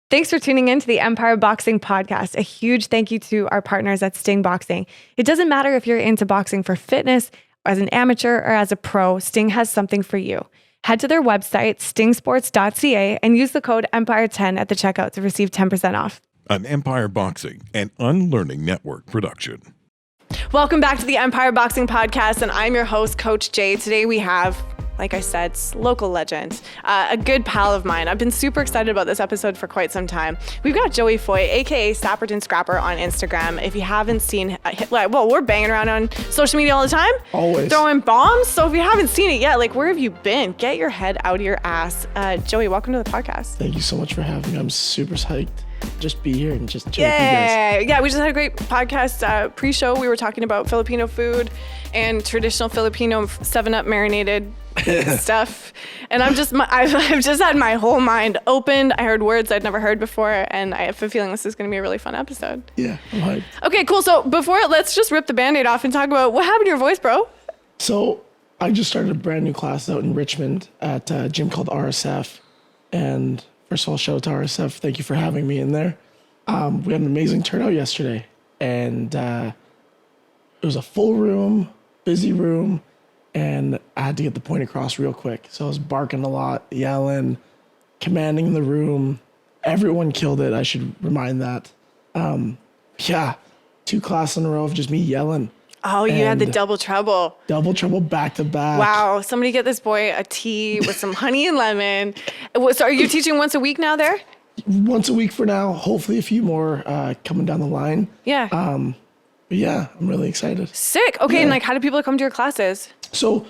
Thanks for tuning in to the Empire Boxing Podcast. A huge thank you to our partners at Sting Boxing. It doesn't matter if you're into boxing for fitness, as an amateur, or as a pro, Sting has something for you. Head to their website, stingsports.ca, and use the code EMPIRE10 at the checkout to receive 10% off. An Empire Boxing and Unlearning Network production. Welcome back to the Empire Boxing Podcast, and I'm your host, Coach Jay. Today we have, like I said, local legend, a good pal of mine. I've been super excited about this episode for quite some time. We've got Joey Foy, aka Sapperton Scrapper on Instagram. If you haven't seen, we're banging around on social media all the time. Always. Throwing bombs. So if you haven't seen it yet, where have you been? Get your head out of your ass. Joey, welcome to the podcast. Thank you so much for having me. I'm super psyched. Just be here and just chill with you guys. Yeah, we just had a great podcast pre-show. We were talking about Filipino food and traditional Filipino 7-Up marinated stuff. And I've just had my whole mind opened. I heard words I'd never heard before, and I have a feeling this is going to be a really fun episode. Yeah, I'm hyped. Okay, cool. So let's just rip the Band-Aid off and talk about what happened to your voice, bro. So I just started a brand new class out in Richmond at a gym called RSF. And first of all, shout out to RSF. Thank you for having me in there. We had an amazing turnout yesterday, and it was a full room, busy room, and I had to get the point across real quick. So I was barking a lot, yelling, commanding the room. Everyone killed it. I should remind that. 2 classes in a row of just me yelling. Oh, you had the double trouble. Double trouble back to back. Wow. Somebody get this boy a tea with some honey and lemon. So are you teaching once a week now there? Once a week for now. Hopefully a few more coming down the line. Yeah. But yeah, I'm really excited. Sick. Okay, Yeah. and how do people come to your classes? So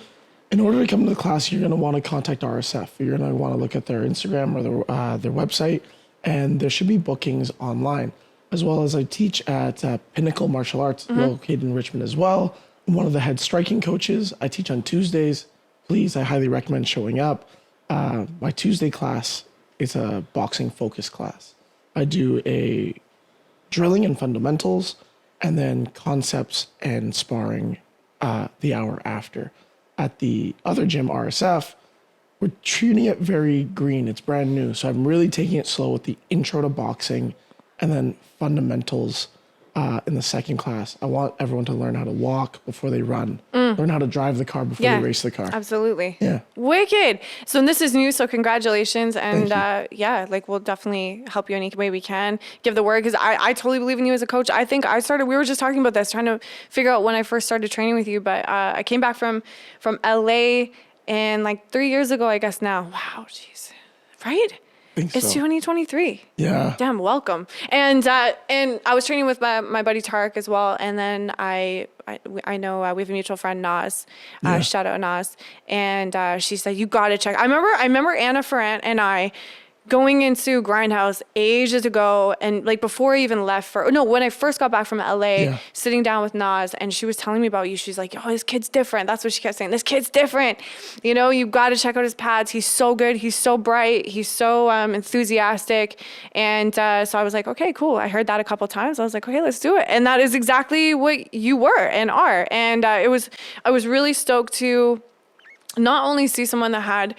in order to come to the class, you're going to want to contact RSF. You're going to want to look at their Instagram or their website, and there should be bookings online, as well as I teach at Pinnacle Martial Arts, located in Richmond as well. I'm one of the head striking coaches. I teach on Tuesdays. Please, I highly recommend showing up. My Tuesday class is a boxing focus class. I do a drilling and fundamentals, and then concepts and sparring the hour after. At the other gym, RSF, we're treating it very green. It's brand new. So I'm really taking it slow with the intro to boxing and then fundamentals in the second class. I want everyone to learn how to walk before they run, learn how to drive the car before they race the car. Absolutely. Yeah. Wicked. So this is new, so congratulations. And we'll definitely help you any way we can. Give the word, because I totally believe in you as a coach. I think we were just talking about this, trying to figure out when I first started training with you, but I came back from LA and 3 years ago, I guess now. Wow, jeez. Right? It's 2023. Yeah. Damn, welcome. And I was training with my buddy Tarek as well. And then I know we have a mutual friend, Naz. Shout out Naz. And she said, you got to check. I remember Anna Ferrant and I going into Grindhouse ages ago, and before I even left when I first got back from LA, sitting down with Naz, and she was telling me about you. She's like, oh, this kid's different. That's what she kept saying. This kid's different. You've got to check out his pads. He's so good. He's so bright. He's so enthusiastic. And so I was like, okay, cool. I heard that a couple of times. I was like, okay, let's do it. And that is exactly what you were and are. And I was really stoked to not only see someone that had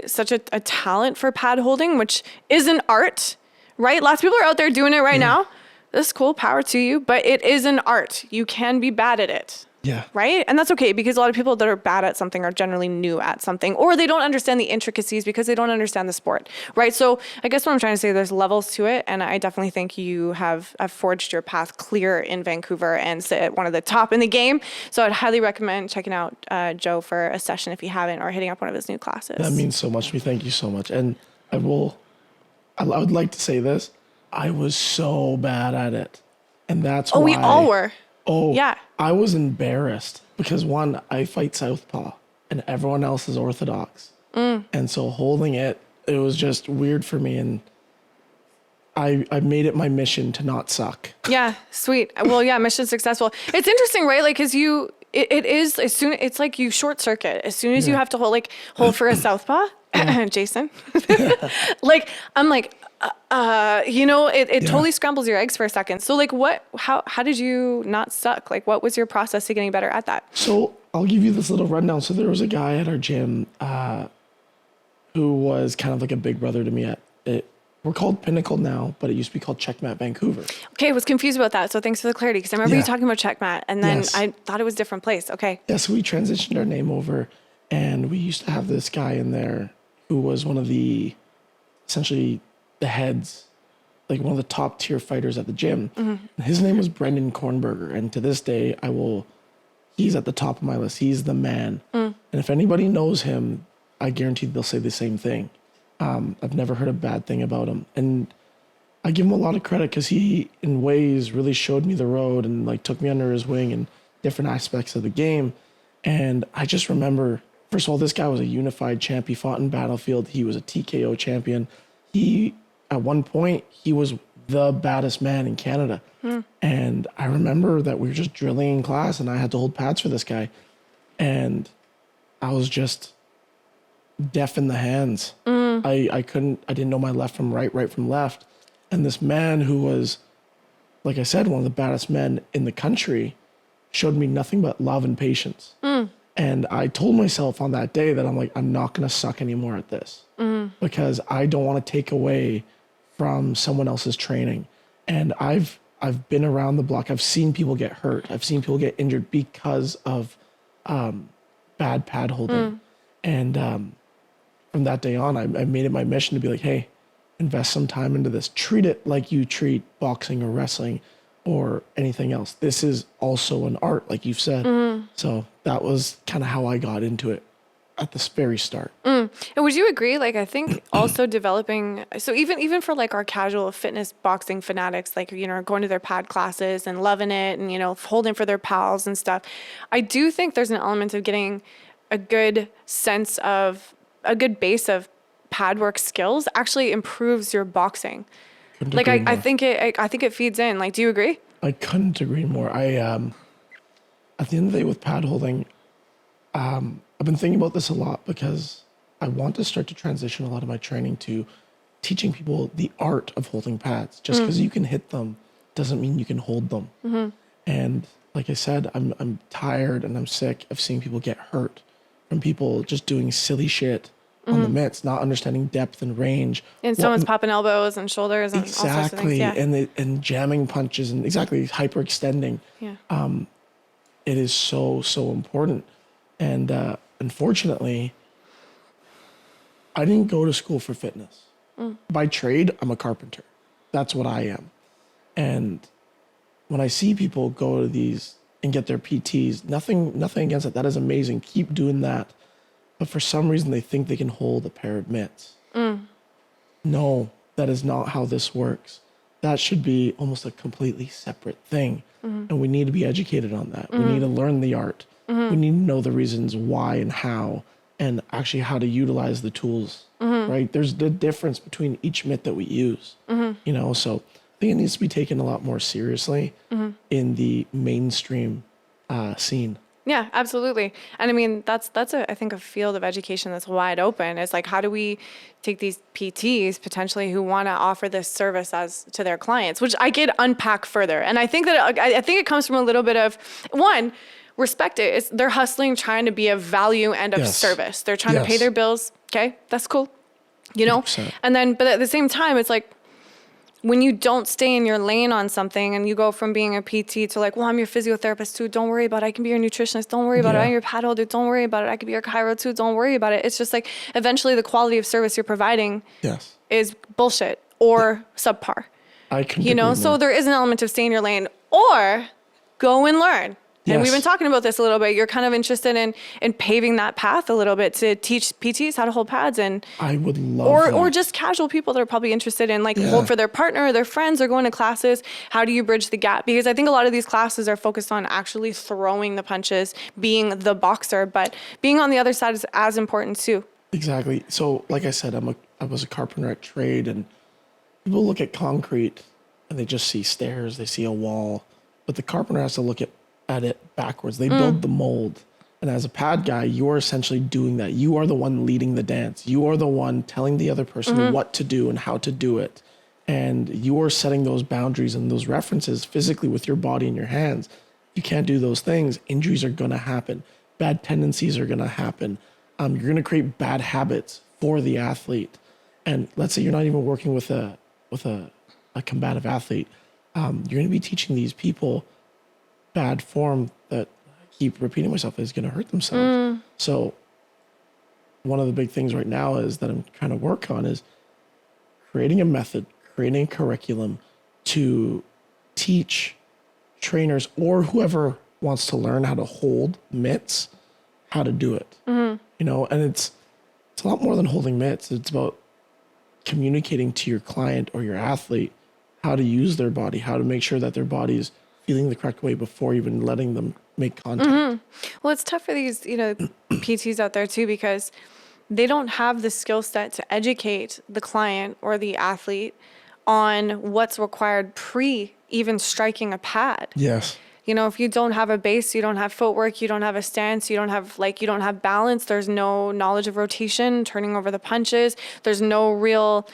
such a talent for pad holding, which is an art, right? Lots of people are out there doing it right now. That's cool, power to you, but it is an art. You can be bad at it. Yeah. Right? And that's okay, because a lot of people that are bad at something are generally new at something, or they don't understand the intricacies because they don't understand the sport, right? So I guess what I'm trying to say, there's levels to it, and I definitely think you have forged your path clear in Vancouver and sit at one of the top in the game. So I'd highly recommend checking out Joe for a session if you haven't, or hitting up one of his new classes. That means so much to me. Thank you so much. And I would like to say this. I was so bad at it. And that's why. Oh, we all were. Oh, yeah. I was embarrassed because one, I fight southpaw and everyone else is orthodox. And so holding it was just weird for me. And I made it my mission to not suck. Yeah, sweet. Well, yeah, mission successful. It's interesting, right? Because it is, it's like you short circuit. As soon as you have to hold for a southpaw, Jason, I'm like, it totally scrambles your eggs for a second. So how did you not suck? What was your process to getting better at that? So I'll give you this little rundown. So there was a guy at our gym who was kind of like a big brother to me We're called Pinnacle now, but it used to be called Checkmat Vancouver. Okay, I was confused about that. So thanks for the clarity, because I remember you talking about Checkmat, and then I thought it was a different place. Okay. Yeah, so we transitioned our name over, and we used to have this guy in there who was one of the, essentially the heads, like one of the top tier fighters at the gym. His name was Brendan Kornberger, and to this day, he's at the top of my list. He's the man. And if anybody knows him, I guarantee they'll say the same thing. I've never heard a bad thing about him. And I give him a lot of credit because he, in ways, really showed me the road and like took me under his wing in different aspects of the game. And I just remember, first of all, this guy was a unified champ. He fought in Battlefield. He was a TKO champion. At one point, he was the baddest man in Canada. And I remember that we were just drilling in class and I had to hold pads for this guy. And I was just deaf in the hands. I didn't know my left from right from left. And this man who was, like I said, one of the baddest men in the country showed me nothing but love and patience. And I told myself on that day that I'm not going to suck anymore at this because I don't want to take away from someone else's training. And I've been around the block. I've seen people get hurt. I've seen people get injured because of bad pad holding. And from that day on, I made it my mission to be like, hey, invest some time into this. Treat it like you treat boxing or wrestling or anything else. This is also an art, like you've said. So that was kind of how I got into it at the very start. And would you agree? Like, I think also developing, so even for like our casual fitness boxing fanatics, like, going to their pad classes and loving it and, holding for their pals and stuff. I do think there's an element of getting a good sense of a good base of pad work skills actually improves your boxing. Like, I think it feeds in. Like, do you agree? I couldn't agree more. At the end of the day with pad holding, I've been thinking about this a lot because I want to start to transition a lot of my training to teaching people the art of holding pads. Just because you can hit them doesn't mean you can hold them. And like I said, I'm tired and I'm sick of seeing people get hurt from people just doing silly shit on the mitts, not understanding depth and range. And someone's popping elbows and shoulders and all sorts of things. Yeah. And jamming punches and hyperextending. Yeah. It is so important. And unfortunately, I didn't go to school for fitness. By trade, I'm a carpenter. That's what I am. And when I see people go to these and get their PTs, nothing against it. That is amazing. Keep doing that. But for some reason, they think they can hold a pair of mitts. No, that is not how this works. That should be almost a completely separate thing. And we need to be educated on that. We need to learn the art. We need to know the reasons why and how, and actually how to utilize the tools, right? There's the difference between each mitt that we use, so I think it needs to be taken a lot more seriously in the mainstream scene. Yeah, absolutely. And I mean, that's I think a field of education that's wide open. It's like, how do we take these PTs potentially who want to offer this service to their clients, which I could unpack further. And I think that it comes from a little bit of, one, respect it. They're hustling, trying to be of value and of service. They're trying to pay their bills. Okay, that's cool. 100%. And then, but at the same time, it's like, when you don't stay in your lane on something and you go from being a PT to like, well, I'm your physiotherapist too. Don't worry about it. I can be your nutritionist. Don't worry about it. I'm your pad holder. Don't worry about it. I can be your chiro too. Don't worry about it. It's just like, eventually the quality of service you're providing is bullshit or subpar. I can so there is an element of stay in your lane or go and learn. And we've been talking about this a little bit. You're kind of interested in paving that path a little bit to teach PTs how to hold pads, and I would love that. Or just casual people that are probably interested in hold for their partner or their friends or going to classes. How do you bridge the gap? Because I think a lot of these classes are focused on actually throwing the punches, being the boxer, but being on the other side is as important too. Exactly. So like I said, I was a carpenter at trade, and people look at concrete and they just see stairs, they see a wall, but the carpenter has to look at it backwards. They build the mold. And as a pad guy, you're essentially doing that. You are the one leading the dance. You are the one telling the other person what to do and how to do it. And you're setting those boundaries and those references physically with your body and your hands. You can't do those things. Injuries are going to happen. Bad tendencies are going to happen. You're going to create bad habits for the athlete. And let's say you're not even working with a combative athlete. You're going to be teaching these people bad form that, I keep repeating myself, is going to hurt themselves. So one of the big things right now is that I'm trying to work on is creating a method, creating a curriculum to teach trainers or whoever wants to learn how to hold mitts, how to do it. You know, and it's a lot more than holding mitts. It's about communicating to your client or your athlete how to use their body, how to make sure that their body is feeling the correct way before even letting them make contact. Well, it's tough for these, PTs out there too, because they don't have the skill set to educate the client or the athlete on what's required pre even striking a pad. Yes. If you don't have a base, you don't have footwork, you don't have a stance, you don't have balance, there's no knowledge of rotation, turning over the punches, there's no real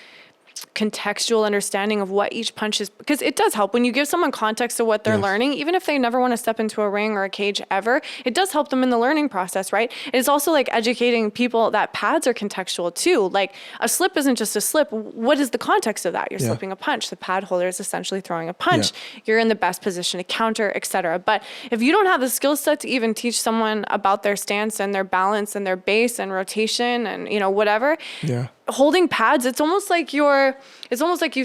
contextual understanding of what each punch is, because it does help when you give someone context to what they're learning, even if they never want to step into a ring or a cage ever, it does help them in the learning process, right? It's also like educating people that pads are contextual too. Like a slip isn't just a slip. What is the context of that? You're slipping a punch. The pad holder is essentially throwing a punch. You're in the best position to counter, etc. But if you don't have the skill set to even teach someone about their stance and their balance and their base and rotation and whatever, holding pads, it's almost like you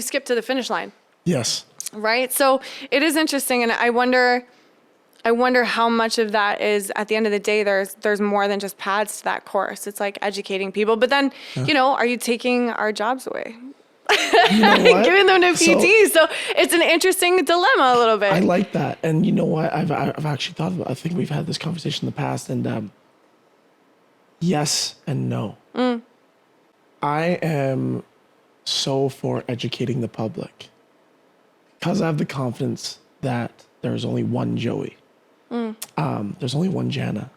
skipped to the finish line. Yes. Right? So it is interesting, and I wonder how much of that is, at the end of the day, there's more than just pads to that course. It's like educating people. But then, are you taking our jobs away? Giving them to PTs. So it's an interesting dilemma a little bit. I like that. And you know what? I've actually thought about it. I think we've had this conversation in the past, and yes and no. I am so for educating the public because I have the confidence that there's only one Joey. There's only one Jana.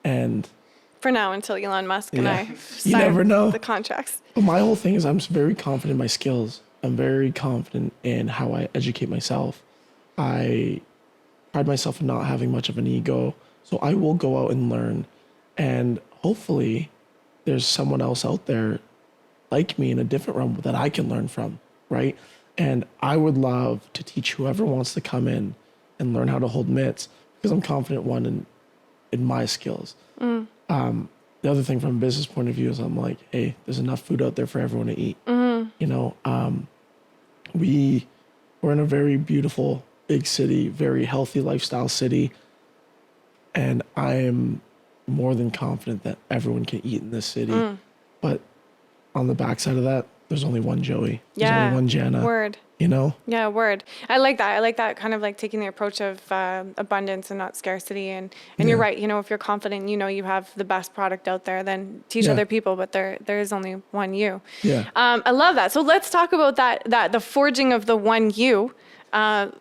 And for now, until Elon Musk and I you never know the contracts. But my whole thing is I'm very confident in my skills. I'm very confident in how I educate myself. I pride myself in not having much of an ego. So I will go out and learn. And hopefully there's someone else out there like me in a different realm that I can learn from, right? And I would love to teach whoever wants to come in and learn how to hold mitts because I'm confident, one, in my skills. The other thing from a business point of view is I'm like, hey, there's enough food out there for everyone to eat. We're in a very beautiful, big city, very healthy lifestyle city. And I am more than confident that everyone can eat in this city. But on the backside of that, there's only one Joey. There's only one Jana. Word. Yeah, word. I like that. I like that kind of like taking the approach of abundance and not scarcity. And you're right. If you're confident, you have the best product out there, then teach other people. But there is only one you. Yeah. I love that. So let's talk about that the forging of the one you. How'd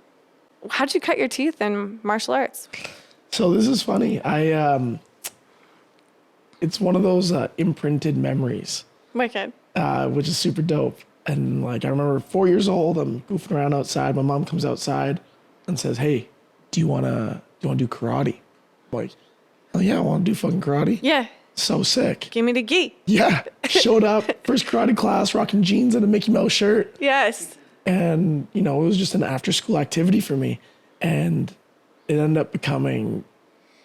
you cut your teeth in martial arts? So this is funny. It's one of those imprinted memories. Wicked. Which is super dope. And I remember 4 years old, I'm goofing around outside. My mom comes outside and says, "Hey, do you wanna do karate?" I'm like, "Oh yeah, I want to do fucking karate." Yeah. So sick. Give me the gi. Yeah. Showed up, first karate class, rocking jeans and a Mickey Mouse shirt. Yes. And it was just an after school activity for me. And it ended up becoming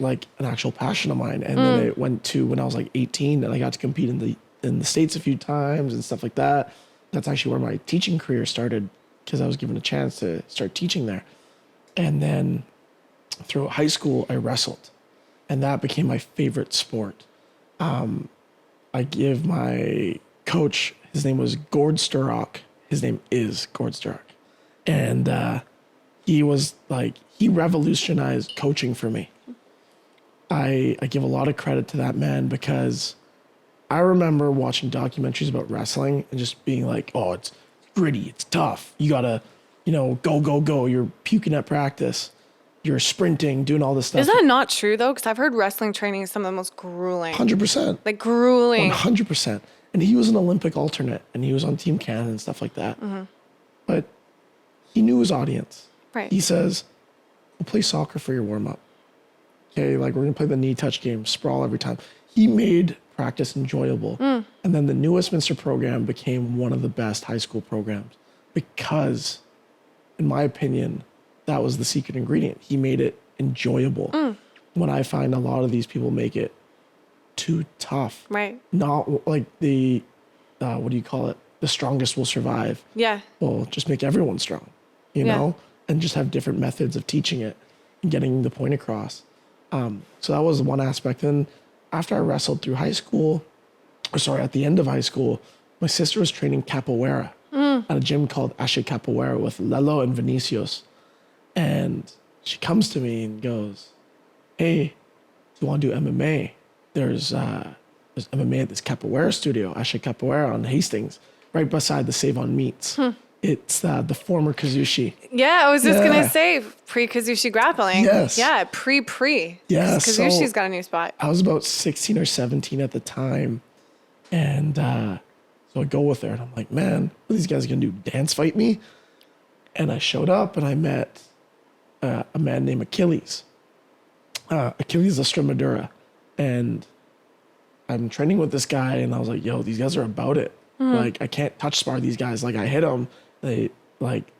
like an actual passion of mine. And then it went to when I was like 18 and I got to compete in the States a few times and stuff like that. That's actually where my teaching career started because I was given a chance to start teaching there. And then throughout high school, I wrestled. And that became my favorite sport. I give my coach, his name was Gord Sturrock. His name is Gord Sturrock. And he was he revolutionized coaching for me. I give a lot of credit to that man because I remember watching documentaries about wrestling and just being like, oh, it's gritty, it's tough. You gotta, go. You're puking at practice. You're sprinting, doing all this stuff. Is that not true though? Because I've heard wrestling training is some of the most grueling. 100%. Like grueling. 100%. And he was an Olympic alternate and he was on Team Canada and stuff like that. But he knew his audience. Right. He says, we'll play soccer for your warm up. Okay, we're gonna play the knee touch game, sprawl every time. He made practice enjoyable. And then the New Westminster program became one of the best high school programs because, in my opinion, that was the secret ingredient. He made it enjoyable. When I find a lot of these people make it too tough. Right. Not like the, what do you call it? The strongest will survive. Yeah. Well, just make everyone strong, you know, and just have different methods of teaching it and getting the point across. So that was one aspect. And after I wrestled through high school, at the end of high school, my sister was training capoeira at a gym called Ashe Capoeira with Lelo and Vinicius. And she comes to me and goes, hey, do you want to do MMA? There's MMA at this capoeira studio, Ashe Capoeira on Hastings, right beside the Save on Meats. It's the former Kazushi. Yeah, I was just going to say pre-Kazushi grappling. Yes. Yeah, pre. Yeah, Kazushi's got a new spot. I was about 16 or 17 at the time. And so I go with her and I'm like, man, what are these guys going to do? Dance fight me? And I showed up and I met a man named Achilles. Achilles Estremadura. And I'm training with this guy and I was like, yo, these guys are about it. Like, I can't touch spar these guys. Like, I hit them. They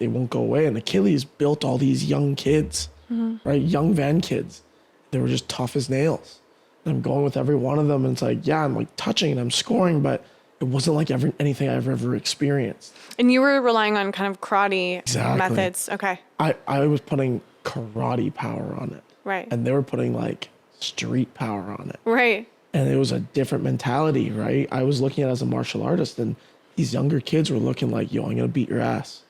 won't go away. And Achilles built all these young kids, right? Young van kids. They were just tough as nails. And I'm going with every one of them. And it's like, yeah, I'm like touching and I'm scoring, but it wasn't like anything I've ever experienced. And you were relying on kind of karate methods. Okay. I was putting karate power on it. Right. And they were putting like street power on it. Right. And it was a different mentality, right? I was looking at it as a martial artist and these younger kids were looking like, yo, I'm going to beat your ass.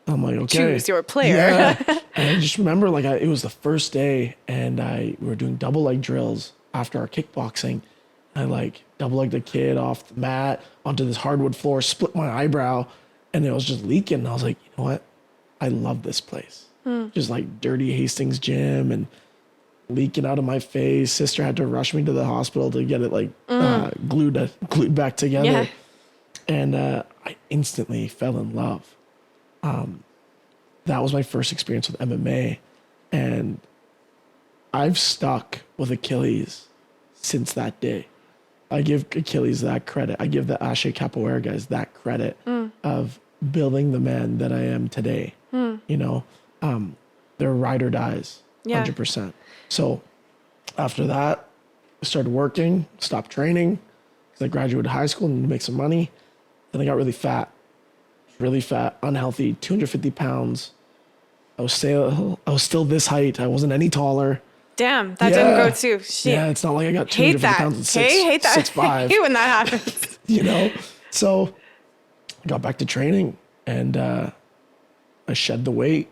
I'm like, okay. Choose your player. Yeah. And I just remember like it was the first day and we were doing double leg drills after our kickboxing. I like double legged a kid off the mat onto this hardwood floor, split my eyebrow, and it was just leaking. And I was like, you know what? I love this place. Just like dirty Hastings gym and leaking out of my face. Sister had to rush me to the hospital to get it like glued back together. Yeah. And I instantly fell in love. That was my first experience with MMA. And I've stuck with Achilles since that day. I give Achilles that credit. I give the Ashe Capoeira guys that credit of building the man that I am today. You know, they're ride or dies, 100%. So after that, I started working, stopped training because I graduated high school and needed to make some money. Then I got really fat, unhealthy, 250 pounds. I was still this height. I wasn't any taller. Damn, that didn't go too. Shit. Yeah, it's not like I got 250 pounds and hate that. 6'5". I hate when that happens. You know? So I got back to training and I shed the weight.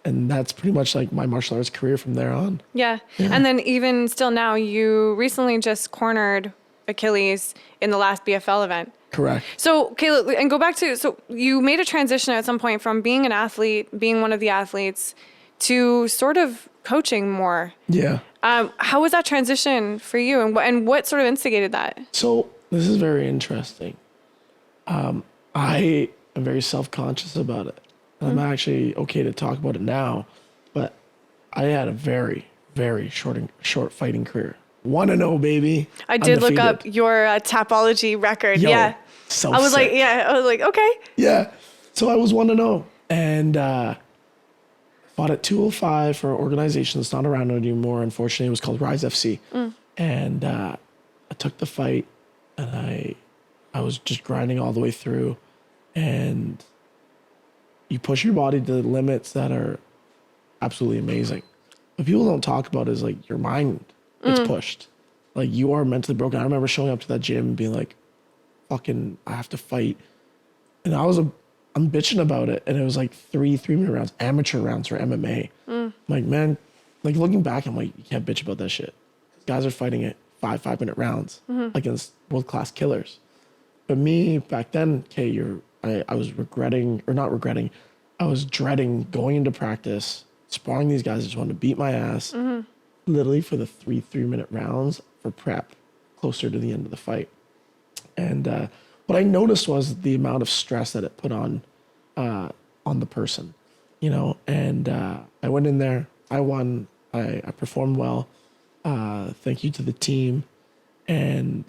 And that's pretty much like my martial arts career from there on. Yeah. And then even still now, you recently just cornered Achilles in the last BFL event. Correct. So, Caleb, and go back to, so you made a transition at some point from being an athlete, being one of the athletes, to sort of coaching more. Yeah. How was that transition for you, and what sort of instigated that? So this is very interesting. I am very self-conscious about it. I'm actually okay to talk about it now, but I had a very, very short fighting career. 1-0, baby. I did look up your Tapology record. Yo, yeah. So I was sick. like, okay. Yeah. So I was 1-0 and fought at 205 for an organization that's not around anymore. Unfortunately, it was called Rise FC. And I took the fight and I was just grinding all the way through. And you push your body to the limits that are absolutely amazing. What people don't talk about is like your mind gets pushed. Like you are mentally broken. I remember showing up to that gym and being like, fucking, I have to fight. And I'm bitching about it. And it was like 3-minute rounds, amateur rounds for MMA. I'm like, man, like looking back, I'm like, you can't bitch about that shit. Guys are fighting at 5-minute rounds against world-class killers. But me back then, I was I was dreading going into practice, sparring these guys. I just wanted to beat my ass, literally for the 3-minute rounds for prep, closer to the end of the fight. And what I noticed was the amount of stress that it put on the person, you know. And I went in there, I won, I performed well. Thank you to the team, and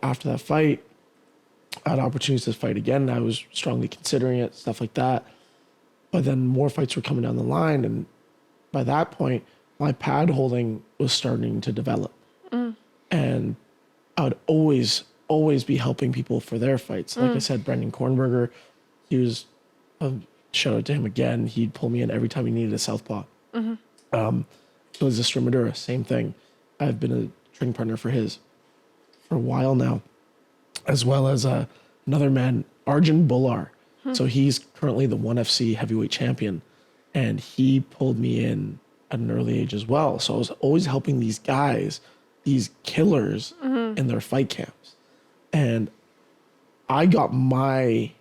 after that fight, I had opportunities to fight again. I was strongly considering it, stuff like that. But then more fights were coming down the line. And by that point, my pad holding was starting to develop. And I would always be helping people for their fights. Like I said, Brendan Kornberger, he was, shout out to him again. He'd pull me in every time he needed a southpaw. Elisa Madura, same thing. I've been a training partner for his for a while now, as well as another man, Arjun Bullar. So he's currently the 1FC heavyweight champion, and he pulled me in at an early age as well. So I was always helping these guys, these killers in their fight camps. And I got my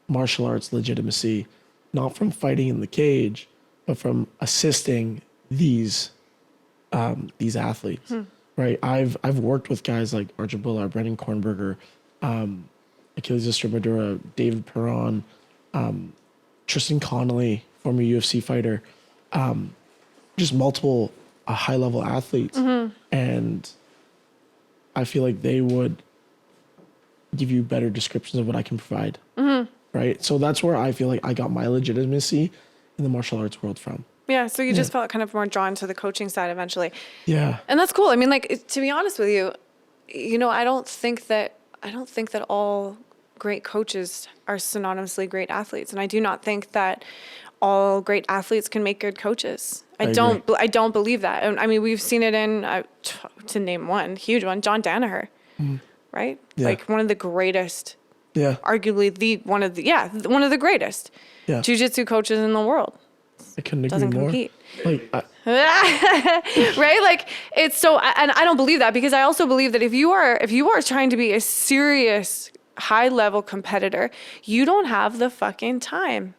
martial arts legitimacy not from fighting in the cage, but from assisting these athletes. Right? I've worked with guys like Arjun Bullar, Brendan Kornberger, Achilles Estramadura, David Perron, Tristan Connolly, former UFC fighter, just multiple high-level athletes. And I feel like they would give you better descriptions of what I can provide. Right? So that's where I feel like I got my legitimacy in the martial arts world from. Yeah, so you just felt kind of more drawn to the coaching side eventually. Yeah. And that's cool. I mean, like, to be honest with you, I don't think that all great coaches are synonymously great athletes, and I do not think that all great athletes can make good coaches. I don't believe that. And I mean, we've seen it in to name one huge one, John Danaher, right? Yeah. Like one of the greatest, arguably one of the greatest jiu-jitsu coaches in the world. I couldn't agree Doesn't more. compete. Like, right? Like it's so, and I don't believe that, because I also believe that if you are trying to be a serious high level competitor, you don't have the fucking time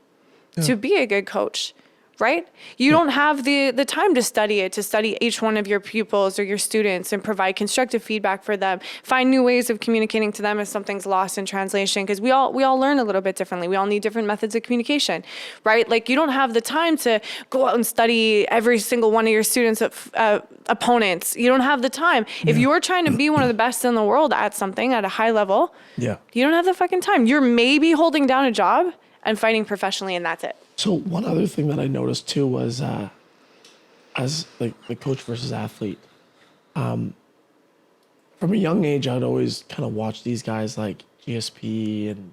to be a good coach, right? You don't have the time to study each one of your pupils or your students and provide constructive feedback for them, find new ways of communicating to them if something's lost in translation, because we all learn a little bit differently. We all need different methods of communication, right? Like you don't have the time to go out and study every single one of your students' opponents. You don't have the time. If you're trying to be one of the best in the world at something at a high level, you don't have the fucking time. You're maybe holding down a job and fighting professionally, and that's it. So one other thing that I noticed too was, as like the coach versus athlete, from a young age, I'd always kind of watch these guys like GSP and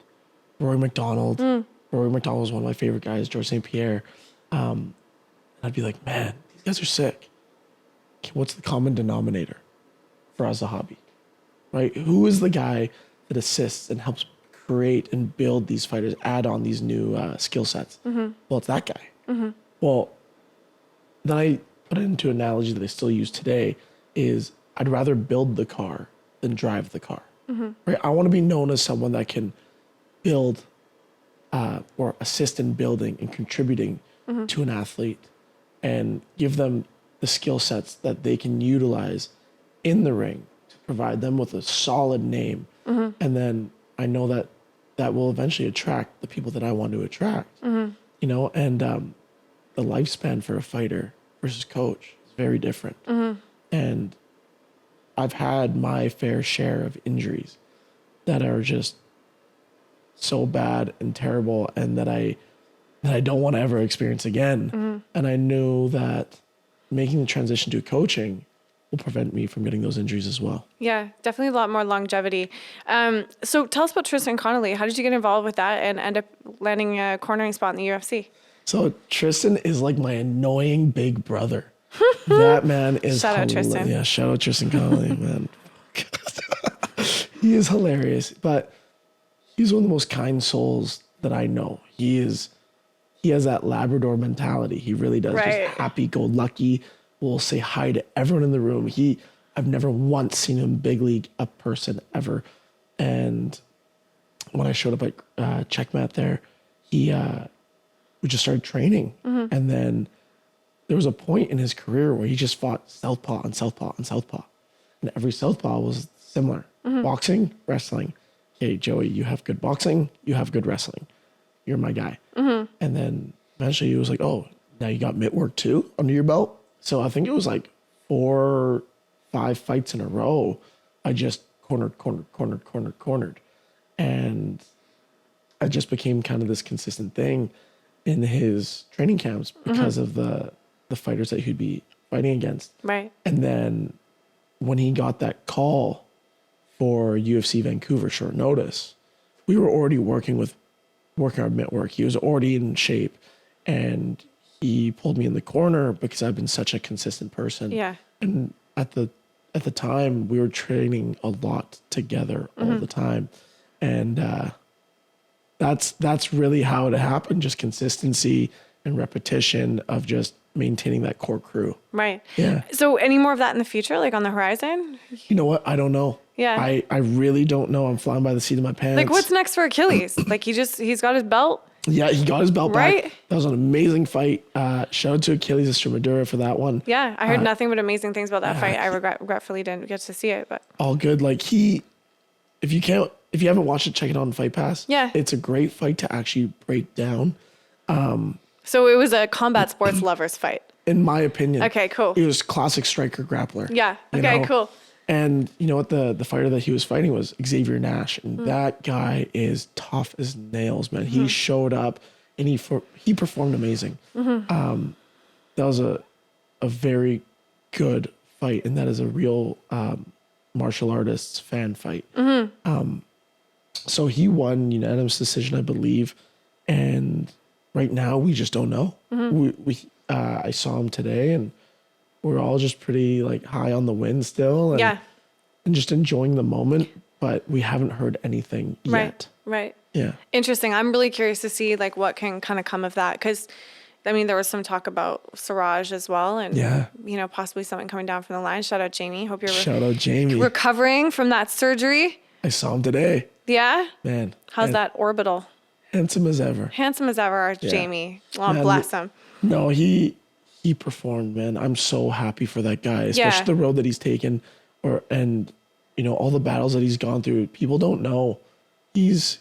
Rory McDonald. Rory McDonald was one of my favorite guys, George St. Pierre. And I'd be like, man, these guys are sick. Okay, what's the common denominator for us, a hobby, right? Who is the guy that assists and helps create and build these fighters, add on these new skill sets? Well, it's that guy. Well, then I put it into an analogy that I still use today is I'd rather build the car than drive the car. Right? I want to be known as someone that can build or assist in building and contributing to an athlete and give them the skill sets that they can utilize in the ring to provide them with a solid name. And then I know that will eventually attract the people that I want to attract, and the lifespan for a fighter versus coach is very different. And I've had my fair share of injuries that are just so bad and terrible, and that I don't want to ever experience again. And I knew that making the transition to coaching will prevent me from getting those injuries as well. Yeah, definitely a lot more longevity. So tell us about Tristan Connolly. How did you get involved with that and end up landing a cornering spot in the UFC? So Tristan is like my annoying big brother. That man is Shout out Tristan. Yeah, shout out Tristan Connolly, man. He is hilarious, but he's one of the most kind souls that I know. He has that Labrador mentality. He really does. Right. Just happy-go-lucky, will say hi to everyone in the room. I've never once seen him big league a person ever. And when I showed up at Checkmat there, we just started training. And then there was a point in his career where he just fought southpaw and southpaw and southpaw. And every southpaw was similar. Boxing, wrestling. Okay, Joey, you have good boxing, you have good wrestling. You're my guy. And then eventually he was like, oh, now you got mitt work too under your belt? So I think it was like 4 or 5 fights in a row. I just cornered. And it just became kind of this consistent thing in his training camps because of the fighters that he'd be fighting against. Right. And then when he got that call for UFC Vancouver short notice, we were already working our mitt work. He was already in shape, and he pulled me in the corner because I've been such a consistent person. Yeah. And at the time, we were training a lot together all the time. And that's really how it happened, just consistency and repetition of just maintaining that core crew. Right. Yeah. So any more of that in the future, like on the horizon? You know what? I don't know. Yeah. I really don't know. I'm flying by the seat of my pants. Like what's next for Achilles? Like he's got his belt. Yeah, he got his belt Right? back. That was an amazing fight. Shout out to Achilles Estremadura for that one. Yeah. I heard nothing but amazing things about that fight. I regretfully didn't get to see it, but All good. Like if you haven't watched it, check it out on Fight Pass. Yeah. It's a great fight to actually break down. so it was a combat sports lovers fight. In my opinion. Okay, cool. It was classic striker grappler. Yeah. you Okay, know? cool. And you know what? The fighter that he was fighting was Xavier Nash, and that guy is tough as nails, man. He showed up, and he performed amazing. That was a very good fight, and that is a real martial artists fan fight. So he won unanimous decision, I believe, and right now we just don't know. I saw him today, and we're all just pretty like high on the win still, and, Yeah. and just enjoying the moment. But we haven't heard anything yet. Right. Yeah, Interesting. I'm really curious to see like what can kind of come of that, because I mean there was some talk about Siraj as well, and Yeah. possibly something coming down from the line. Shout out Jamie. Hope you're shout out Jamie. recovering from that surgery. I saw him today, Yeah. man. How's and that orbital? Handsome as ever. Handsome as ever, our Jamie. Well, Man, bless him. No, he performed, man. I'm so happy for that guy, especially Yeah. the road that he's taken, and all the battles that he's gone through. People don't know he's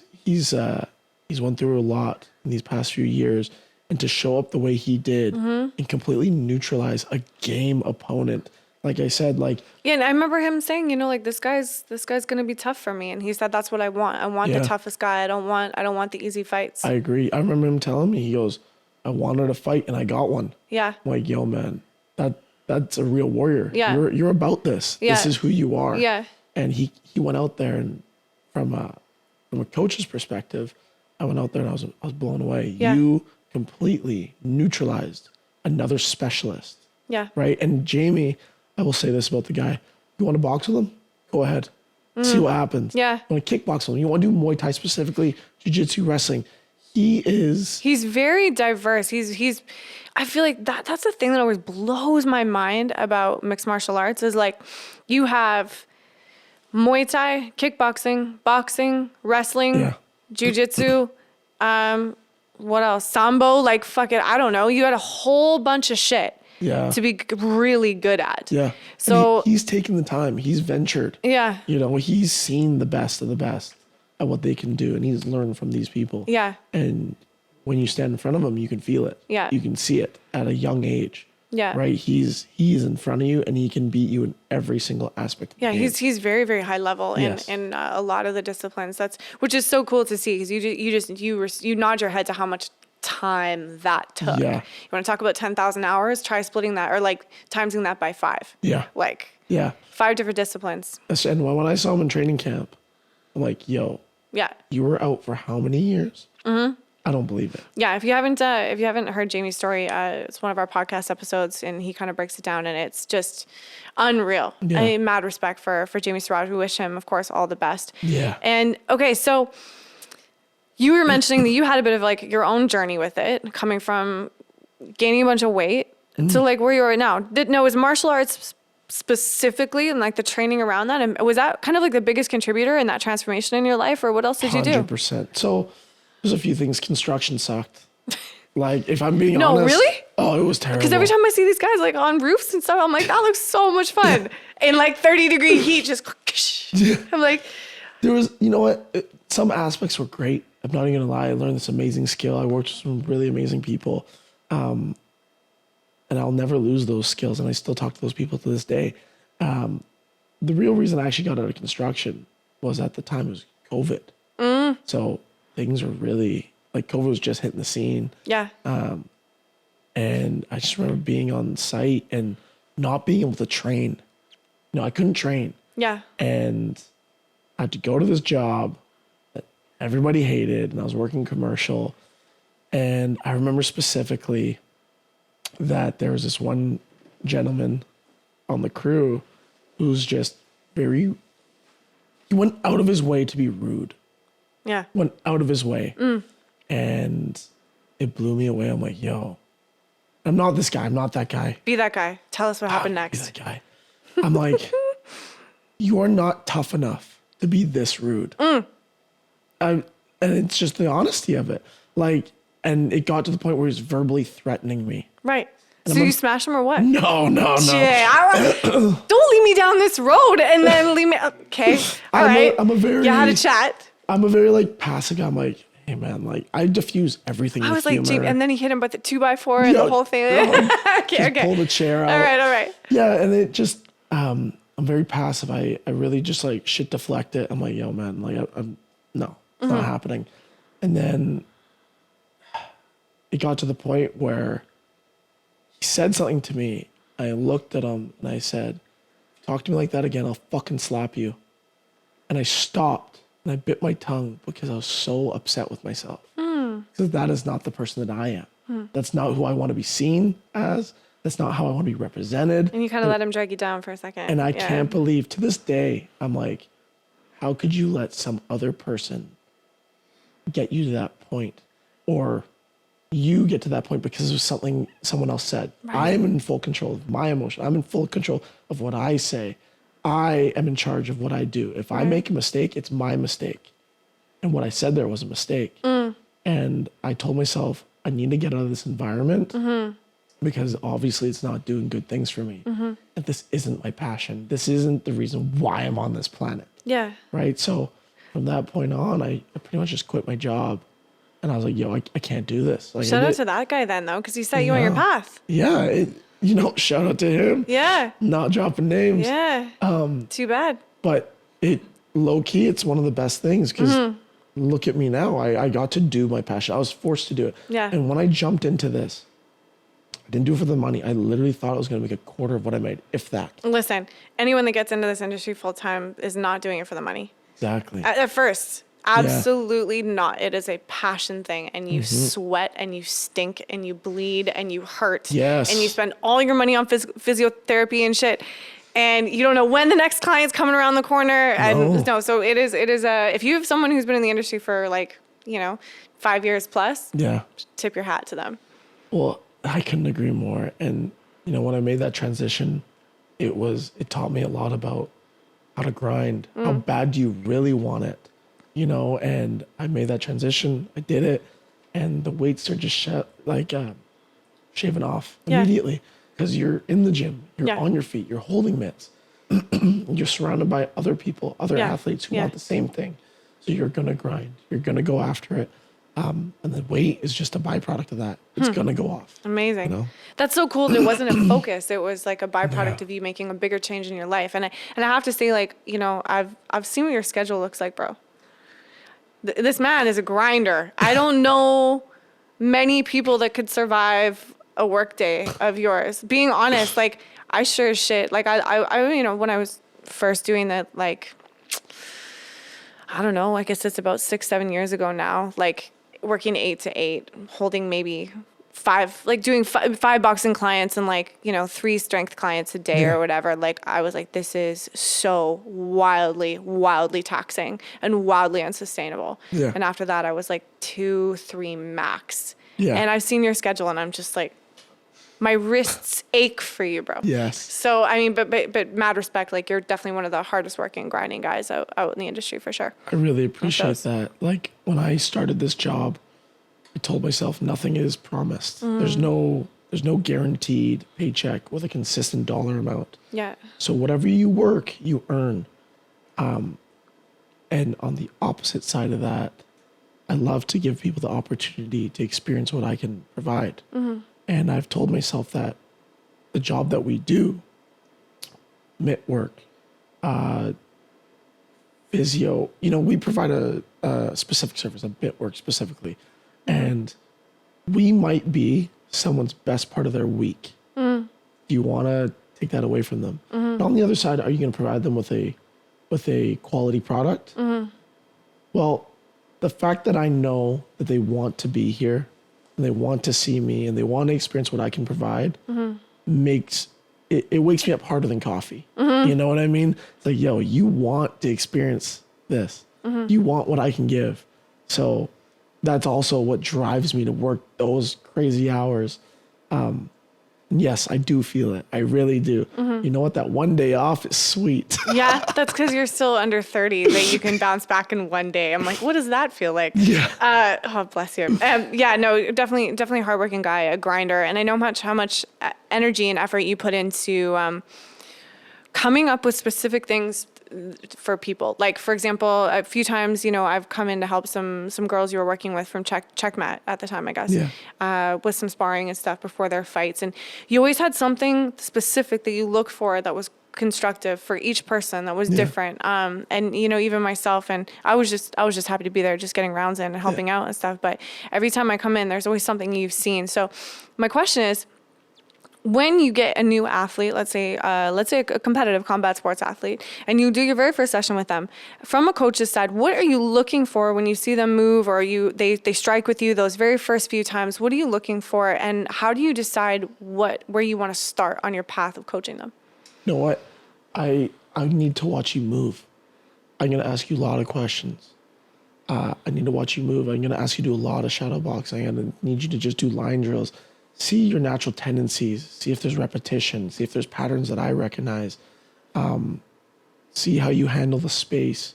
went through a lot in these past few years, and to show up the way he did and completely neutralize a game opponent. Like I said, like Yeah, and I remember him saying, like this guy's gonna be tough for me, and he said that's what I want. I want the Yeah. toughest guy. I don't want the easy fights. I agree. I remember him telling me, he goes, I wanted a fight and I got one. Yeah. I'm like, yo, man, that's a real warrior. Yeah. You're about this. Yeah. This is who you are. Yeah. And he went out there, and from a coach's perspective, I went out there and I was blown away. Yeah. You completely neutralized another specialist, Yeah. right? And Jamie, I will say this about the guy: you want to box with him? Go ahead, see what happens. Yeah. You want to kickbox with him? You want to do Muay Thai specifically, Jiu-Jitsu, wrestling? He's very diverse. I feel like that's the thing that always blows my mind about mixed martial arts is like you have Muay Thai, kickboxing, boxing, wrestling, Yeah. jiu-jitsu, what else? Sambo, like fuck it, I don't know. You had a whole bunch of shit Yeah. to be really good at. Yeah. So And he's taken the time. He's ventured. yeah. He's seen the best of the best at what they can do, and he's learned from these people. Yeah. And when you stand in front of him, you can feel it. Yeah. You can see it at a young age. Yeah. Right. He's in front of you, and he can beat you in every single aspect. Of Yeah, the game. he's very, very high level Yes. in a lot of the disciplines. Which is so cool to see, because you nod your head to how much time that took. Yeah. You want to talk about 10,000 hours? Try splitting that, or like timesing that by 5. Yeah. Like Yeah. 5 different disciplines. And when I saw him in training camp, I'm like, yo, Yeah. you were out for how many years? Mm-hmm. I don't believe it. Yeah, if you haven't heard Jamie's story, it's one of our podcast episodes, and he kind of breaks it down, and it's just unreal. Yeah. I mean, mad respect for Jamie Siraj. We wish him, of course, all the best. Yeah. And okay, so you were mentioning that you had a bit of like your own journey with it, coming from gaining a bunch of weight to like where you are right now. Was martial arts specifically and like the training around that, and was that kind of like the biggest contributor in that transformation in your life, or what else did you do? 100%. So there's a few things. Construction sucked. Like, if I'm being No, honest. really? Oh, it was terrible. Because every time I see these guys like on roofs and stuff, I'm like, that looks so much fun. In like 30-degree heat, just I'm like, There was, you know what? Some aspects were great. I'm not even gonna lie. I learned this amazing skill. I worked with some really amazing people. And I'll never lose those skills. And I still talk to those people to this day. the real reason I actually got out of construction was at the time it was COVID. So things were really, like COVID was just hitting the scene. Yeah. And I just remember being on site and not being able to train. I couldn't train. Yeah. And I had to go to this job that everybody hated, and I was working commercial. And I remember specifically that there was this one gentleman on the crew who's just he went out of his way to be rude. Yeah. Went out of his way. And it blew me away. I'm like, yo, I'm not this guy. I'm not that guy. Be that guy. Tell us what happened Be next. that guy. I'm like, you are not tough enough to be this rude. And it's just the honesty of it. Like, and it got to the point where he was verbally threatening me. Right. So you smash him or what? No. Don't lead me down this road and then leave me. Okay. All right. I'm a very. You had a chat. I'm a very like passive guy. I'm like, hey man, like I diffuse everything. I with was like, humor. and then he hit him with the 2x4 and the whole thing. Okay. Pull the chair out. All right. Yeah, and it just, I'm very passive. I really just like shit deflect it. I'm like, yo man, like I'm no, it's not happening. And then it got to the point where he said something to me. I looked at him and I said, talk to me like that again, I'll fucking slap you. And I stopped and I bit my tongue because I was so upset with myself. Because that is not the person that I am. That's not who I want to be seen as. That's not how I want to be represented. And you kind of let him drag you down for a second. And I can't believe, to this day, I'm like, how could you let some other person get you to that point? Or you get to that point because of something someone else said. Right. I am in full control of my emotion. I'm in full control of what I say. I am in charge of what I do. If I make a mistake, it's my mistake. And what I said there was a mistake. And I told myself, I need to get out of this environment because obviously it's not doing good things for me. And this isn't my passion. This isn't the reason why I'm on this planet. Yeah. Right? So from that point on, I pretty much just quit my job. And I was like, yo, I can't do this. Like, Shout out to that guy then, though, because he set you on your path. Yeah. Shout out to him. Yeah. Not dropping names. Yeah. Too bad. But low key, it's one of the best things because look at me now. I got to do my passion. I was forced to do it. Yeah. And when I jumped into this, I didn't do it for the money. I literally thought I was going to make a quarter of what I made, if that. Listen, anyone that gets into this industry full time is not doing it for the money. Exactly. At first. Absolutely not. It is a passion thing, and you sweat and you stink and you bleed and you hurt. Yes. And you spend all your money on physiotherapy and shit. And you don't know when the next client's coming around the corner. And so it is if you have someone who's been in the industry for 5 years plus, tip your hat to them. Well, I couldn't agree more. And when I made that transition, it taught me a lot about how to grind. How bad do you really want it? And I made that transition. I did it, and the weights are just shaving off immediately because you're in the gym, you're on your feet, you're holding mitts, you're surrounded by other people, other athletes who want the same thing. So you're gonna grind, you're gonna go after it, and the weight is just a byproduct of that. It's gonna go off. Amazing. That's so cool. It wasn't a focus. It was like a byproduct of you making a bigger change in your life. And I have to say, I've seen what your schedule looks like, bro. This man is a grinder. I don't know many people that could survive a work day of yours. Being honest, I sure as shit. I when I was first doing that, I don't know, I guess it's about 6-7 years ago now, working 8 to 8, holding maybe 5, doing 5 boxing clients and 3 strength clients a day or whatever. I was like, this is so wildly taxing and wildly unsustainable. Yeah. And after that, I was 2-3 max. Yeah. And I've seen your schedule and I'm just my wrists ache for you, bro. Yes. So, I mean, but mad respect, you're definitely one of the hardest working, grinding guys out in the industry for sure. I really appreciate that. When I started this job, I told myself nothing is promised. There's no guaranteed paycheck with a consistent dollar amount. Yeah. So whatever you work, you earn. And on the opposite side of that, I love to give people the opportunity to experience what I can provide. And I've told myself that the job that we do, mitt work, physio. We provide a specific service, a bit work specifically, and we might be someone's best part of their week. Do you want to take that away from them? But on the other side, are you going to provide them with a quality product? Well, the fact that I know that they want to be here and they want to see me and they want to experience what I can provide makes it wakes me up harder than coffee. You know what I mean? It's like, yo, you want to experience this. You want what I can give. So that's also what drives me to work those crazy hours. Yes, I do feel it. I really do. You know what? That one day off is sweet. Yeah, that's because you're still under 30 that you can bounce back in one day. I'm like, what does that feel like? Yeah. Oh, bless you. Yeah, no, definitely a hardworking guy, a grinder. And I know how much energy and effort you put into coming up with specific things for people. Like, for example, a few times, I've come in to help some girls you were working with from Checkmat at the time, I guess, with some sparring and stuff before their fights. And you always had something specific that you look for that was constructive for each person, that was different. And, even myself, and I was just happy to be there, just getting rounds in and helping out and stuff. But every time I come in, there's always something you've seen. So my question is, when you get a new athlete, let's say a competitive combat sports athlete, and you do your very first session with them, from a coach's side, what are you looking for when you see them move or they strike with you those very first few times? What are you looking for, and how do you decide where you want to start on your path of coaching them? You know what? I need to watch you move. I'm going to ask you a lot of questions. I need to watch you move. I'm going to ask you to do a lot of shadow boxing. I'm going to need you to just do line drills. See your natural tendencies, see if there's repetition, see if there's patterns that I recognize, see how you handle the space,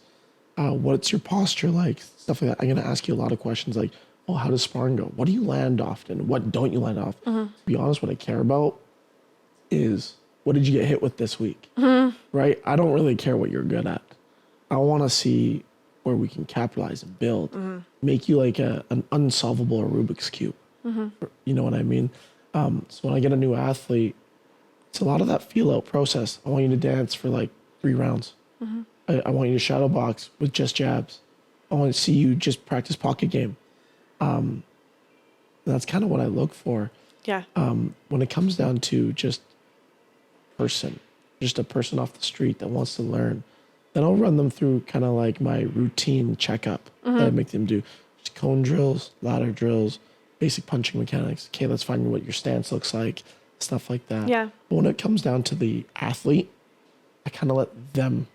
what's your posture like, stuff like that. I'm going to ask you a lot of questions like, oh, how does sparring go? What do you land often? What don't you land off? To be honest, what I care about is what did you get hit with this week, right? I don't really care what you're good at. I want to see where we can capitalize and build, make you like an unsolvable Rubik's Cube. You know what I mean? So when I get a new athlete, it's a lot of that feel out process. I want you to dance for like 3 rounds. I want you to shadow box with just jabs. I want to see you just practice pocket game. That's kind of what I look for. Yeah. When it comes down to just a person off the street that wants to learn, then I'll run them through kind of like my routine checkup that I make them do. Just cone drills, ladder drills, basic punching mechanics. Okay, let's find what your stance looks like, stuff like that. Yeah. But when it comes down to the athlete, I kind of let them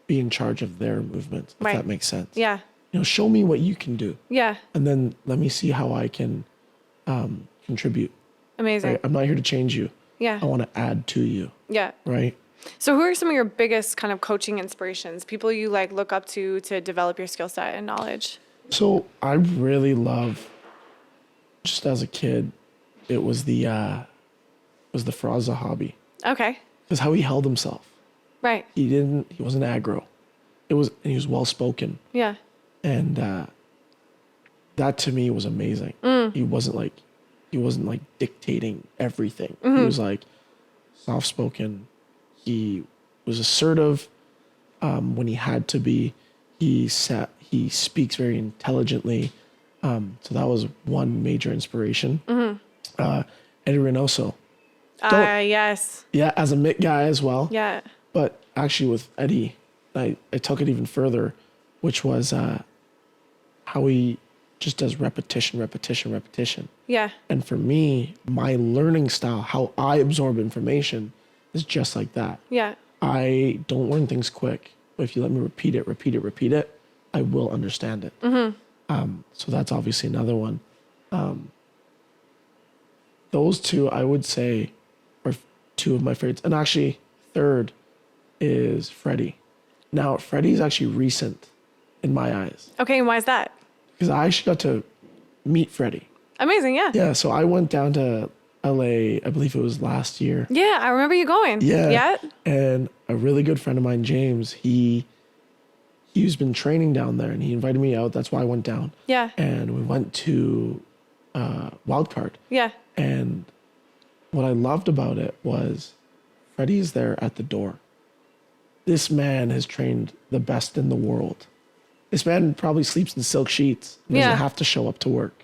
be in charge of their movements, if that makes sense. Yeah. Show me what you can do. Yeah. And then let me see how I can contribute. Amazing. Right? I'm not here to change you. Yeah. I want to add to you. Yeah. Right? So who are some of your biggest kind of coaching inspirations, people you like look up to develop your skill set and knowledge? So I really love, just as a kid, it was the Fraza hobby. Okay. Because how he held himself. Right. He wasn't aggro. He was well spoken. Yeah. And that to me was amazing. He wasn't like dictating everything. He was like soft spoken. He was assertive when he had to be. He speaks very intelligently. So that was one major inspiration. Eddie Reynoso. Yes. Yeah, as a Mick guy as well. Yeah. But actually with Eddie, I took it even further, which was how he just does repetition. Yeah. And for me, my learning style, how I absorb information is just like that. Yeah. I don't learn things quick, but if you let me repeat it, I will understand it. So that's obviously another one. Those two, I would say, are two of my favorites. And actually, third is Freddie. Now, Freddie's actually recent in my eyes. Okay, and why is that? Because I actually got to meet Freddie. Amazing, yeah. Yeah, so I went down to LA, I believe it was last year. Yeah, I remember you going. Yeah. Yeah. And a really good friend of mine, James, he's been training down there and he invited me out. That's why I went down. Yeah. And we went to Wildcard. Yeah. And what I loved about it was Freddie's there at the door. this man has trained the best in the world. This man probably sleeps in silk sheets and doesn't have to show up to work.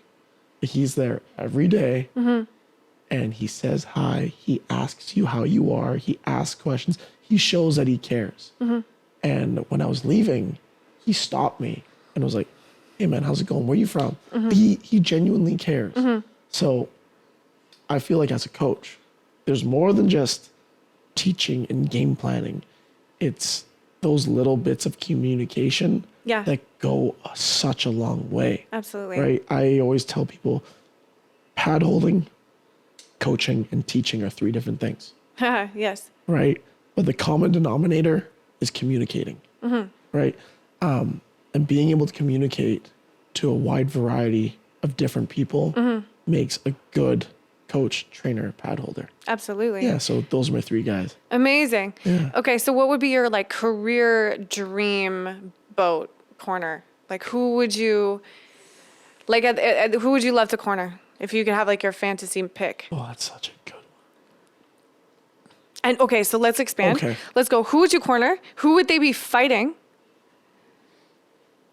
He's there every day, and he says hi. He asks you how you are. He asks questions. He shows that he cares. And when I was leaving, he stopped me and was like, hey man, how's it going? Where are you from? He genuinely cares. So I feel like as a coach, there's more than just teaching and game planning. It's those little bits of communication that go such a long way. Absolutely. Right? I always tell people pad holding, coaching, and teaching are 3 different things. Yes. Right? But the common denominator is communicating. Right? And being able to communicate to a wide variety of different people makes a good coach, trainer, pad holder. Absolutely. Yeah, so those are my 3 guys. Amazing. Yeah. Okay, so what would be your like career dream boat corner? Like who would you who would you love to corner if you could have like your fantasy pick? Oh, that's such a good one. And okay, so let's expand. Okay. Let's go. Who would you corner? Who would they be fighting?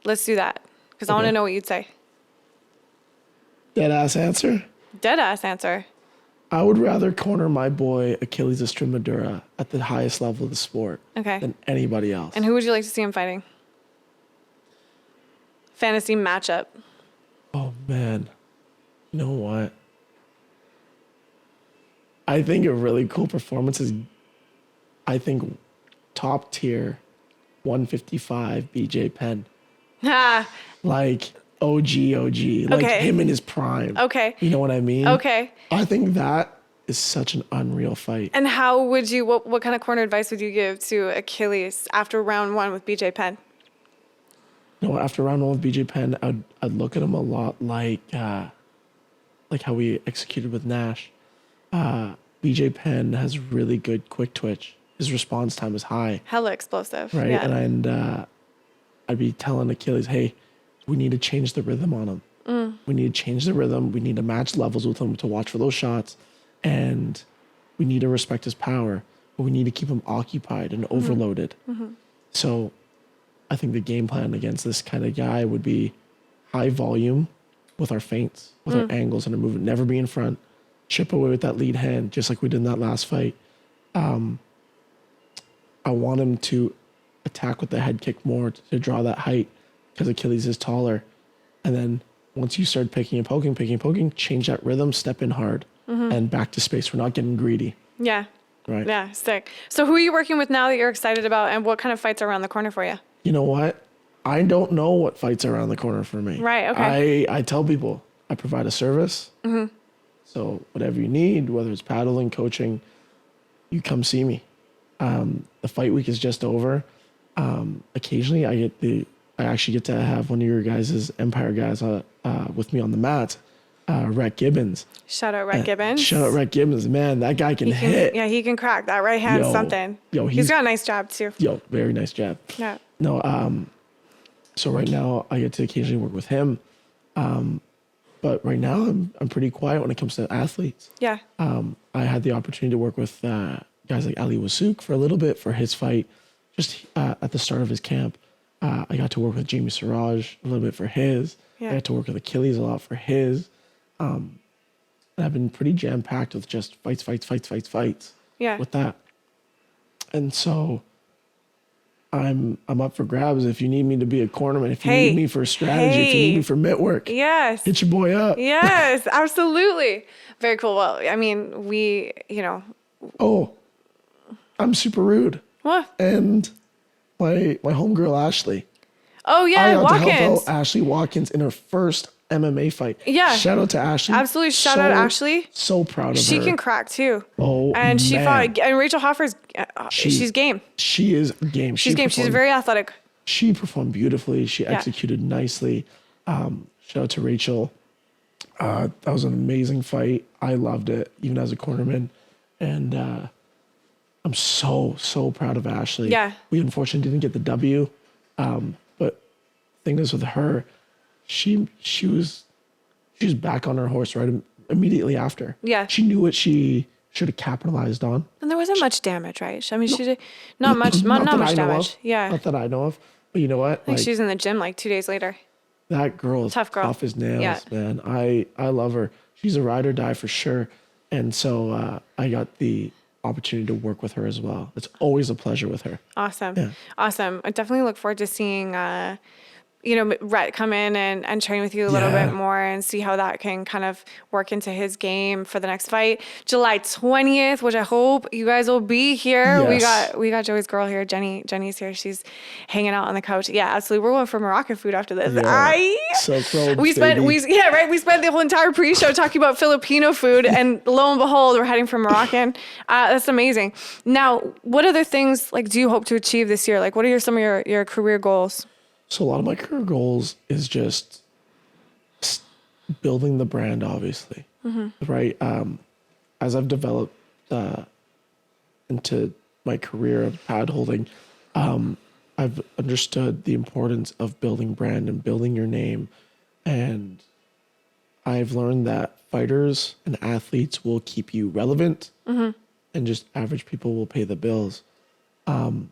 Let's do that because I want to know what you'd say. Dead ass answer? Dead ass answer. I would rather corner my boy Achilles Estremadura at the highest level of the sport than anybody else. And who would you like to see him fighting? Fantasy matchup. Oh man, you know what? I think a really cool performance is, I think, top tier 155 BJ Penn. Like OG, like him in his prime. Okay. You know what I mean? Okay. I think that is such an unreal fight. And how would you, what kind of corner advice would you give to Achilles after round 1 with BJ Penn? You know, after round 1 with BJ Penn, I'd look at him a lot like how we executed with Nash. BJ Penn has really good quick twitch. His response time is high. Hella explosive. Right. Yeah. And I'd be telling Achilles, hey, we need to change the rhythm on him. We need to change the rhythm. We need to match levels with him to watch for those shots. And we need to respect his power. But we need to keep him occupied and overloaded. So I think the game plan against this kind of guy would be high volume with our feints, with our angles and our movement. Never be in front. Chip away with that lead hand, just like we did in that last fight. I want him to attack with the head kick more to draw that height because Achilles is taller. And then once you start picking and poking, change that rhythm, step in hard, and back to space. We're not getting greedy. Yeah. Right. Yeah, sick. So who are you working with now that you're excited about, and what kind of fights are around the corner for you? You know what? I don't know what fights are around the corner for me. Right, okay. I tell people I provide a service. So whatever you need, whether it's paddling, coaching, you come see me. The fight week is just over. Occasionally I actually get to have one of your guys' Empire guys with me on the mat, Rhett Gibbons. Shout out Rhett Gibbons. Shout out Rhett Gibbons. Man, that guy can hit. Yeah, he can crack that right hand something. He's got a nice jab too. Very nice jab. Yeah. No, so right now I get to occasionally work with him. But right now I'm pretty quiet when it comes to athletes. Yeah. I had the opportunity to work with guys like Ali Wasuk for a little bit for his fight, just at the start of his camp. I got to work with Jamie Siraj a little bit for his. Yeah. I got to work with Achilles a lot for his. And I've been pretty jam-packed with just fights Yeah. with that. And so I'm up for grabs if you need me to be a cornerman, if you need me for strategy, if you need me for mitt work. Yes. Hit your boy up. Yes, absolutely. Very cool. Well, I mean, Oh, I'm super rude. What? And my homegirl Ashley. Oh, yeah, I got to Watkins. help out Ashley Watkins in her first MMA fight. Yeah. Shout out to Ashley. Absolutely. Shout out Ashley. So proud of her. She can crack too. Oh, and she man. fought. And Rachel Hoffar's. She's game. She is game. She's game. She's very athletic. She performed beautifully. She executed nicely. Shout out to Rachel. That was an amazing fight. I loved it, even as a cornerman. And I'm so proud of Ashley. Yeah. We unfortunately didn't get the W. But the thing is with her, she was back on her horse right immediately after. Yeah. She knew what she should have capitalized on. And And there wasn't much damage, right? I mean, she did not much Not that much I know damage. of. Yeah. Not that I know of. But you know what? I think she's in the gym like 2 days later. That girl is Tough girl. tough as nails, Yeah. man. I love her. She's a ride or die for sure. And so I got the opportunity to work with her as well. It's always a pleasure with her. Awesome. Yeah. Awesome. I definitely look forward to seeing, Rhett come in and train with you a little Yeah. bit more and see how that can kind of work into his game for the next fight. July 20th, which I hope you guys will be here. Yes. We got Joey's girl here. Jenny's here. She's hanging out on the couch. Yeah, absolutely. We're going for Moroccan food after this. Yeah. Silk robes, We spent baby. we spent the whole entire pre-show talking about Filipino food, and lo and behold, we're heading for Moroccan. That's amazing. Now, what other things like do you hope to achieve this year? Like, what are some of your career goals? So a lot of my career goals is just building the brand, obviously, right? As I've developed into my career of pad holding, I've understood the importance of building brand and building your name. And I've learned that fighters and athletes will keep you relevant and just average people will pay the bills. And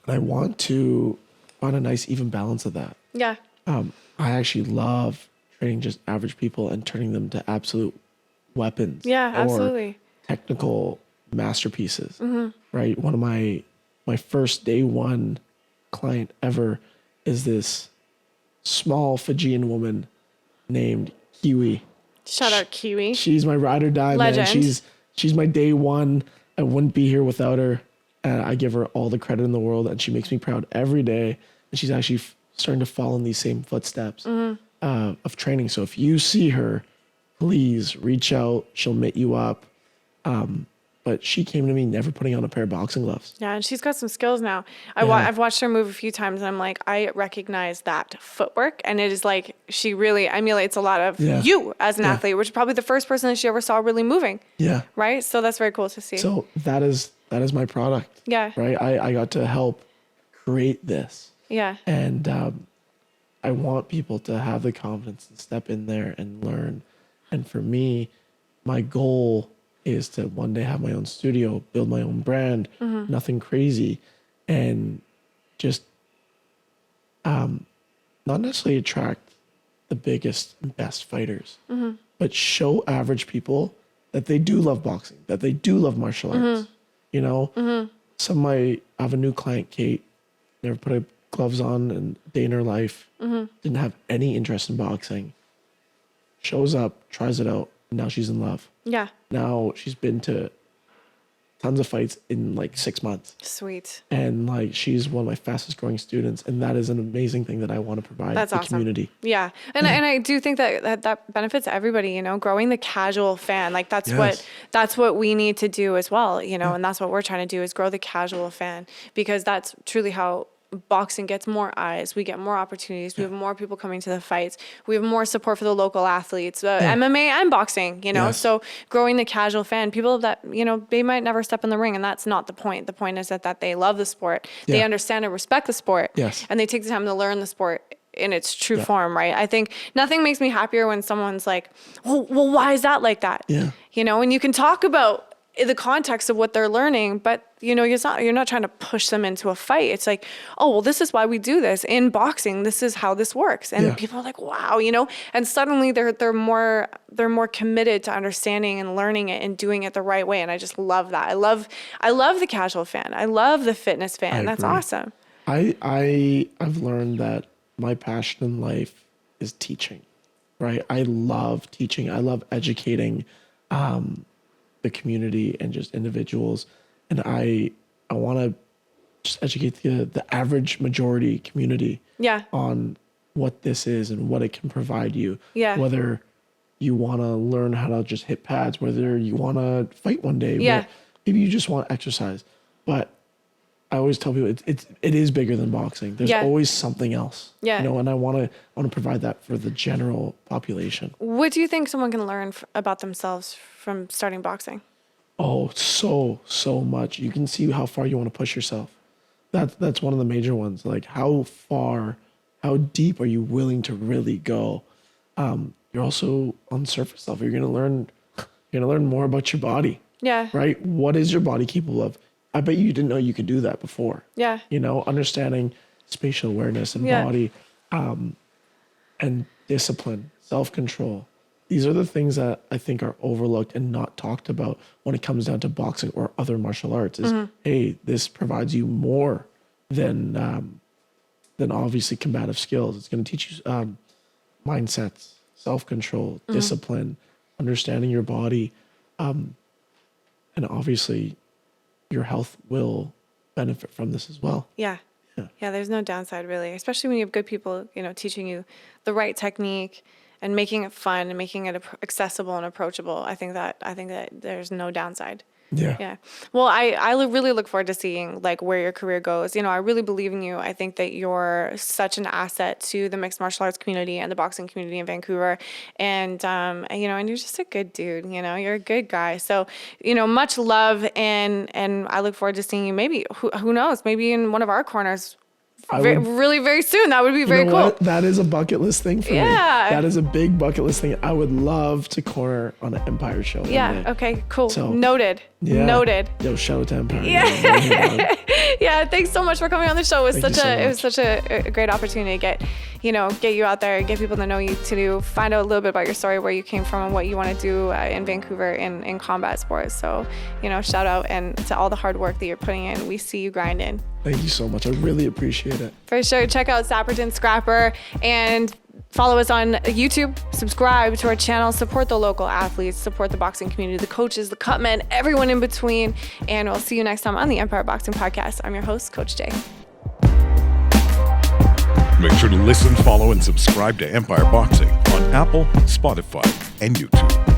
I want to find a nice even balance of that. Yeah. I actually love training just average people and turning them to absolute weapons. Yeah, or absolutely. technical masterpieces. Right. One of my first day one client ever is this small Fijian woman named Kiwi. Shout out Kiwi. She's my ride or die, Legend. man. She's my day one. I wouldn't be here without her. And I give her all the credit in the world, and she makes me proud every day. And she's actually starting to follow in these same footsteps of training. So if you see her, please reach out. She'll knit you up. But she came to me never putting on a pair of boxing gloves. Yeah, and she's got some skills now. I've watched her move a few times, and I'm like, I recognize that footwork, and it is like she really emulates a lot of you as an athlete, which is probably the first person that she ever saw really moving. Yeah. Right? So that's very cool to see. So that is my product. Yeah. Right. I got to help create this. Yeah. And I want people to have the confidence to step in there and learn. And for me, my goal is to one day have my own studio, build my own brand, nothing crazy, and just not necessarily attract the biggest and best fighters, but show average people that they do love boxing, that they do love martial arts. You know, I have a new client, Kate, never put a gloves on in a day in her life, didn't have any interest in boxing, shows up, tries it out, and now she's in love. Yeah. Now she's been to tons of fights in like 6 months. Sweet. And like she's one of my fastest growing students. And that is an amazing thing that I want to provide That's the awesome. community. Yeah. And I do think that benefits everybody, you know, growing the casual fan. Like that's what we need to do as well, you know, and that's what we're trying to do is grow the casual fan, because that's truly how boxing gets more eyes. We get more opportunities. We have more people coming to the fights. We have more support for the local athletes, MMA and boxing, you know. Yes. So growing the casual fan, people that, you know, they might never step in the ring, and that's not the point. The point is that they love the sport. They understand and respect the sport. Yes. And they take the time to learn the sport in its true form, right? I think nothing makes me happier when someone's like, well, why is that like that? Yeah. You know, and you can talk about the context of what they're learning, but you know, you're not trying to push them into a fight. It's like, oh, well, this is why we do this in boxing. This is how this works. And people are like, wow, you know, and suddenly they're more committed to understanding and learning it and doing it the right way. And I just love that. I love the casual fan. I love the fitness fan. That's awesome. I've learned that my passion in life is teaching, right? I love teaching. I love educating, the community and just individuals. And I want to just educate the average majority community on what this is and what it can provide you. Yeah. Whether you want to learn how to just hit pads, whether you want to fight one day, maybe you just want to exercise. But I always tell people it is bigger than boxing. There's always something else. Yeah. You know, and I want to provide that for the general population. What do you think someone can learn about themselves from starting boxing? Oh, so much. You can see how far you want to push yourself. That's one of the major ones. Like how deep are you willing to really go? You're also on the surface level. You're gonna learn more about your body. Yeah. Right? What is your body capable of? I bet you didn't know you could do that before. Yeah. You know, understanding spatial awareness and body, and discipline, self-control. These are the things that I think are overlooked and not talked about when it comes down to boxing or other martial arts. Is hey, this provides you more than obviously combative skills. It's going to teach you mindsets, self-control, discipline, understanding your body, and obviously your health will benefit from this as well. Yeah. Yeah, there's no downside really, especially when you have good people, teaching you the right technique and making it fun and making it accessible and approachable. I think that there's no downside. Yeah. Well, I really look forward to seeing like where your career goes. I really believe in you. I think that you're such an asset to the mixed martial arts community and the boxing community in Vancouver. And, and you're just a good dude, you're a good guy. So, much love. And I look forward to seeing you maybe, who knows, maybe in one of our corners really very soon. That would be very cool. What? That is a bucket list thing for me. That is a big bucket list thing. I would love to corner on an Empire show. Okay, cool. So, Noted. Yo, shout out to Empire. Yeah, thanks so much for coming on the show. It was such a great opportunity to get you out there, get people to know you, to find out a little bit about your story, where you came from, and what you want to do in Vancouver in combat sports. So, shout out and to all the hard work that you're putting in. We see you grinding. Thank you so much. I really appreciate it. For sure. Check out Sapperton Scrapper and follow us on YouTube. Subscribe to our channel. Support the local athletes. Support the boxing community, the coaches, the cutmen, everyone in between. And we'll see you next time on the Empire Boxing Podcast. I'm your host, Coach Jay. Make sure to listen, follow, and subscribe to Empire Boxing on Apple, Spotify, and YouTube.